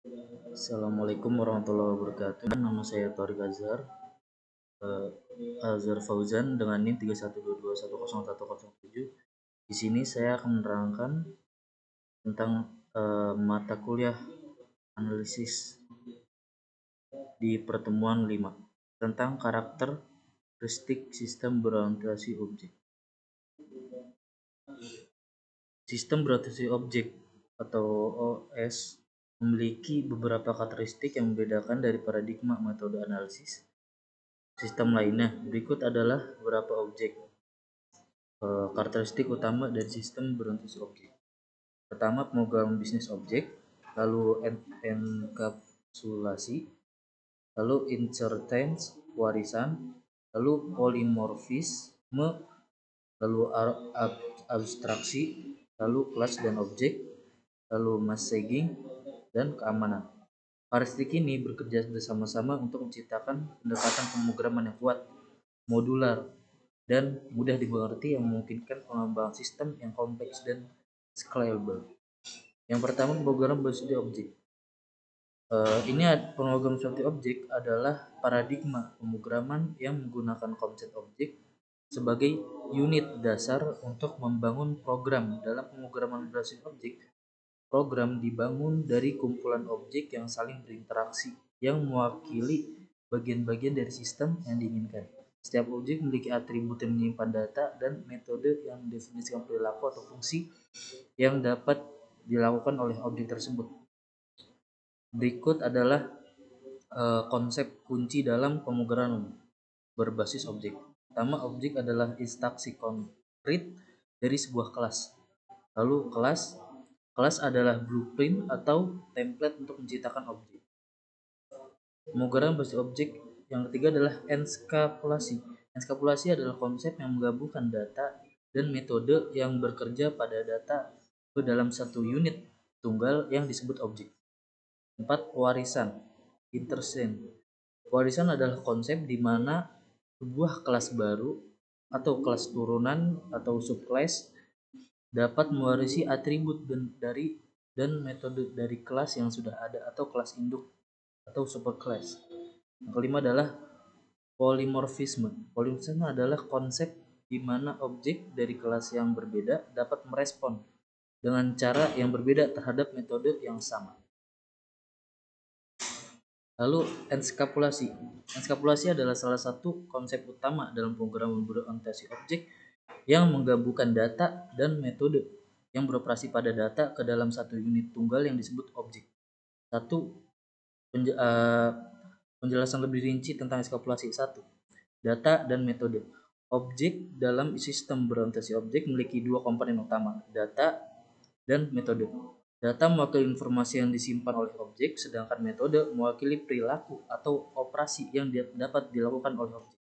Assalamualaikum warahmatullahi wabarakatuh. Nama saya Torik Azhar, eh, Azhar Fauzan dengan NIM 3122101107. Di sini saya akan menerangkan tentang mata kuliah analisis di pertemuan 5 tentang karakteristik sistem berorientasi objek. Sistem berorientasi objek atau OS memiliki beberapa karakteristik yang membedakan dari paradigma metode analisis sistem lainnya. Berikut adalah beberapa karakteristik utama dari sistem berorientasi objek. Pertama, pemrograman bisnis objek, lalu enkapsulasi, lalu inheritance, warisan, lalu polimorfisme, lalu abstraksi, lalu kelas dan objek, lalu messaging, dan keamanan. Karakteristik ini bekerja bersama-sama untuk menciptakan pendekatan pemrograman yang kuat, modular, dan mudah dimengerti yang memungkinkan pengembangan sistem yang kompleks dan scalable. Yang pertama, pemrograman berbasis objek. Ini pemrograman seperti objek adalah paradigma pemrograman yang menggunakan konsep objek sebagai unit dasar untuk membangun program. Dalam pemrograman berbasis objek, program dibangun dari kumpulan objek yang saling berinteraksi yang mewakili bagian-bagian dari sistem yang diinginkan. Setiap objek memiliki atribut yang menyimpan data dan metode yang mendefinisikan perilaku atau fungsi yang dapat dilakukan oleh objek tersebut. Berikut adalah konsep kunci dalam pemrograman berbasis objek. Pertama, objek adalah instansi konkret dari sebuah kelas. Lalu kelas adalah blueprint atau template untuk menciptakan objek. Pemrograman berbasis objek yang ketiga adalah enskapulasi. Enskapulasi adalah konsep yang menggabungkan data dan metode yang bekerja pada data ke dalam satu unit tunggal yang disebut objek. 4. Warisan, interchain. Warisan adalah konsep di mana sebuah kelas baru atau kelas turunan atau subclass dapat mewarisi atribut dan metode dari kelas yang sudah ada atau kelas induk atau superclass. Yang kelima adalah polimorfisme. Polimorfisme adalah konsep di mana objek dari kelas yang berbeda dapat merespon dengan cara yang berbeda terhadap metode yang sama. Lalu enskapulasi. Enskapulasi adalah salah satu konsep utama dalam pemrograman berorientasi objek yang menggabungkan data dan metode yang beroperasi pada data ke dalam satu unit tunggal yang disebut objek. Satu, penjelasan lebih rinci tentang enskapulasi. 1. Data dan metode. Objek dalam sistem berorientasi objek memiliki dua komponen utama, data dan metode. Data mewakili informasi yang disimpan oleh objek, sedangkan metode mewakili perilaku atau operasi yang dapat dilakukan oleh objek.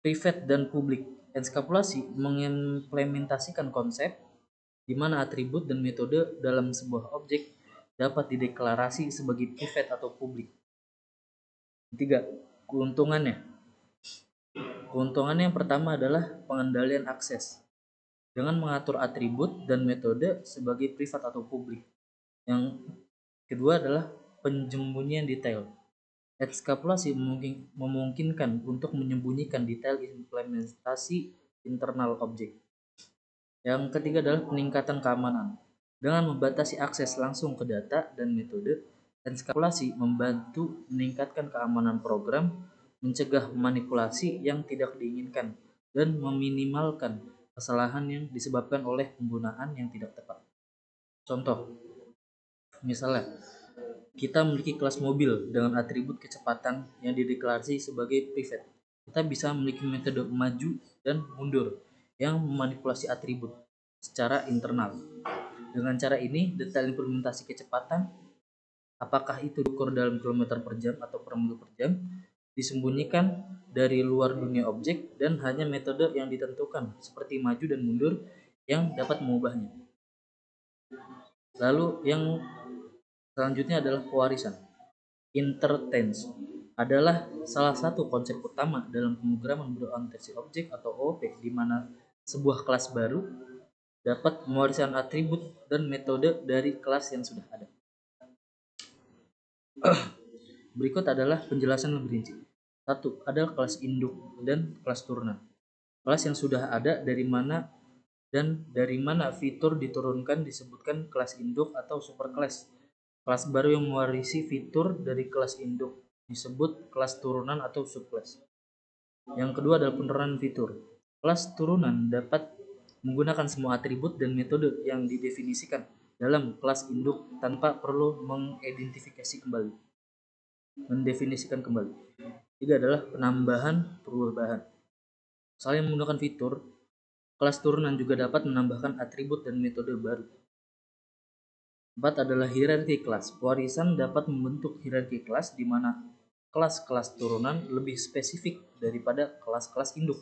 Private dan publik. Enskapulasi mengimplementasikan konsep di mana atribut dan metode dalam sebuah objek dapat dideklarasi sebagai private atau publik. 3. Keuntungannya. Keuntungannya yang pertama adalah pengendalian akses dengan mengatur atribut dan metode sebagai privat atau publik. Yang kedua adalah penyembunyian detail. Enskapulasi memungkinkan untuk menyembunyikan detail implementasi internal objek. Yang ketiga adalah peningkatan keamanan. Dengan membatasi akses langsung ke data dan metode, enskapulasi membantu meningkatkan keamanan program, mencegah manipulasi yang tidak diinginkan, dan meminimalkan kesalahan yang disebabkan oleh penggunaan yang tidak tepat. Contoh, misalnya kita memiliki kelas mobil dengan atribut kecepatan yang dideklarasi sebagai private. Kita bisa memiliki metode maju dan mundur yang memanipulasi atribut secara internal. Dengan cara ini, detail implementasi kecepatan, apakah itu diukur dalam kilometer per jam atau per mil per jam, disembunyikan dari luar dunia objek dan hanya metode yang ditentukan seperti maju dan mundur yang dapat mengubahnya. Lalu yang selanjutnya adalah pewarisan. Intertense adalah salah satu konsep utama dalam pemrograman berorientasi objek atau OOP, di mana sebuah kelas baru dapat mewariskan atribut dan metode dari kelas yang sudah ada. Berikut adalah penjelasan lebih rinci. 1. Adalah kelas induk dan kelas turunan. Kelas yang sudah ada dari mana dan dari mana fitur diturunkan disebutkan kelas induk atau superclass. Kelas baru yang mewarisi fitur dari kelas induk disebut kelas turunan atau subclass. Yang kedua adalah penurunan fitur. Kelas turunan dapat menggunakan semua atribut dan metode yang didefinisikan dalam kelas induk tanpa perlu mendefinisikan kembali. Tiga adalah penambahan perubahan. Misalnya menggunakan fitur, kelas turunan juga dapat menambahkan atribut dan metode baru. 4 adalah hierarki kelas. Pewarisan dapat membentuk hierarki kelas di mana kelas-kelas turunan lebih spesifik daripada kelas-kelas induk.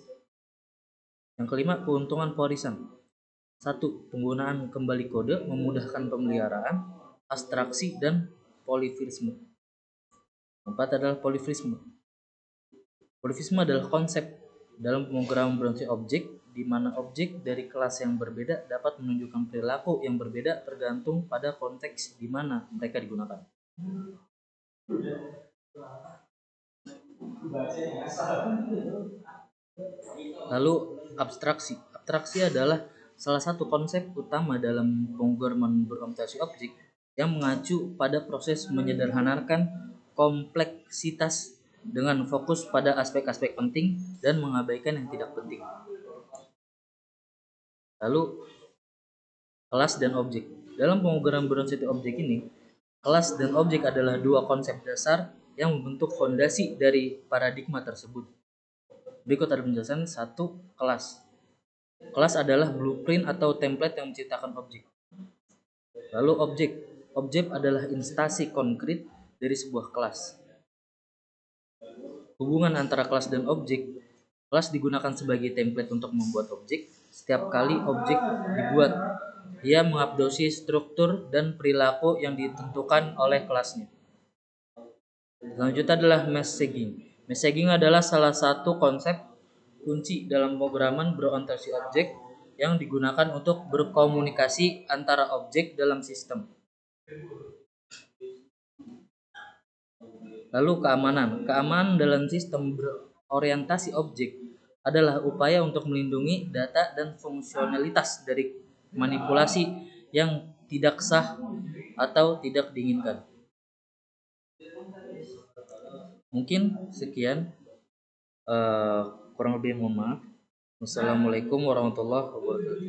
Yang kelima, keuntungan pewarisan. 1. Penggunaan kembali kode memudahkan pemeliharaan, abstraksi, dan polifisme. 4 adalah polifisme. Polifisme adalah konsep dalam pemrograman berorientasi objek di mana objek dari kelas yang berbeda dapat menunjukkan perilaku yang berbeda tergantung pada konteks di mana mereka digunakan. Lalu abstraksi. Abstraksi adalah salah satu konsep utama dalam pemrograman berorientasi objek yang mengacu pada proses menyederhanakan kompleksitas dengan fokus pada aspek-aspek penting dan mengabaikan yang tidak penting. Lalu kelas dan objek. Dalam pemrograman berorientasi objek ini, kelas dan objek adalah dua konsep dasar yang membentuk fondasi dari paradigma tersebut. Berikut ada penjelasan. 1. Kelas. Kelas adalah blueprint atau template yang menciptakan objek. Lalu objek. Objek adalah instansi konkret dari sebuah kelas. Hubungan antara kelas dan objek. Kelas digunakan sebagai template untuk membuat objek. Setiap kali objek dibuat, ia mengabsorpsi struktur dan perilaku yang ditentukan oleh kelasnya. Selanjutnya adalah messaging. Messaging adalah salah satu konsep kunci dalam pemrograman berorientasi objek yang digunakan untuk berkomunikasi antara objek dalam sistem. Lalu keamanan. Keamanan dalam sistem berorientasi objek adalah upaya untuk melindungi data dan fungsionalitas dari manipulasi yang tidak sah atau tidak diinginkan. Mungkin sekian, kurang lebih mohon maaf. Wassalamualaikum warahmatullahi wabarakatuh.